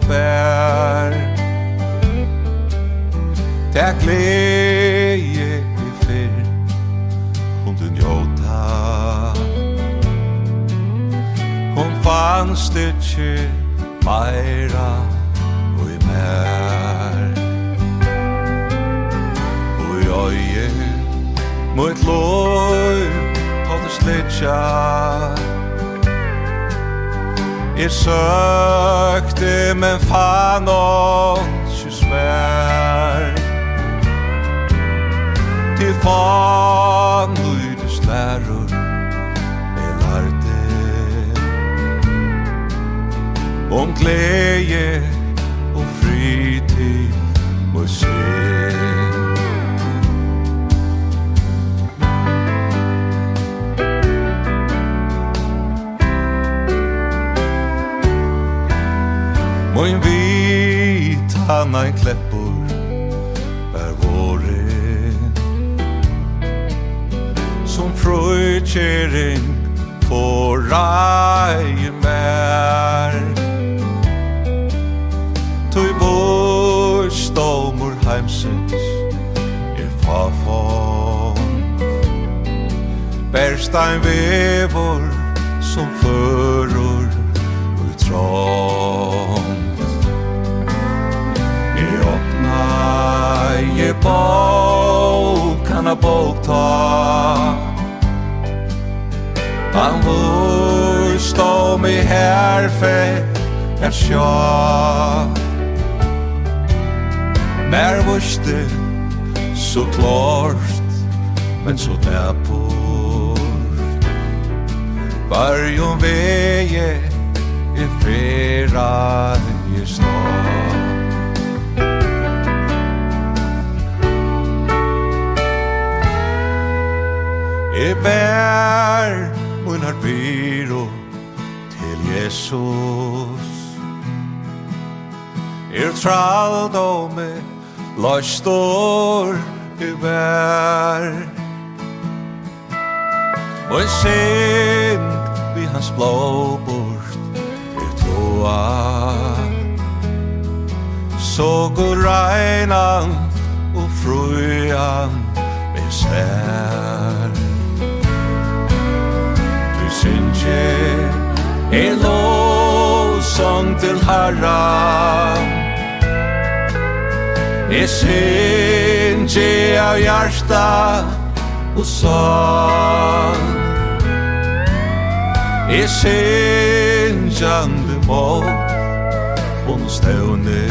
bær Ta gleje I fyr Kunde njóta Hon fannst ikke meira og I mer Og I øye mot lov og det slitja Jeg søkte, men fann ikke svær Til fann lydes lærur Jeg lærte Om glæde og fritid må se Moin vit han ein kleppur våren Som frøykjering på reie mer Tøy bostomur heimsins fafon Berstein vevor som førur og trångt Jeg bókana bókta Han stå mig herfe at sjå Mer vuste så klart men så der bort Varjon veje fera snart Jeg bær mun biro til Jesus Traldome løstor I bær Og synd vi hans blå bort toa Så går regnan og fruan med svær Synje lovsång til Herren synje av hjärta og sång synjande mot hon stående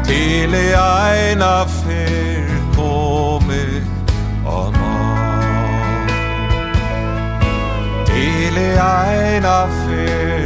til eina fyr komme av til eina fyr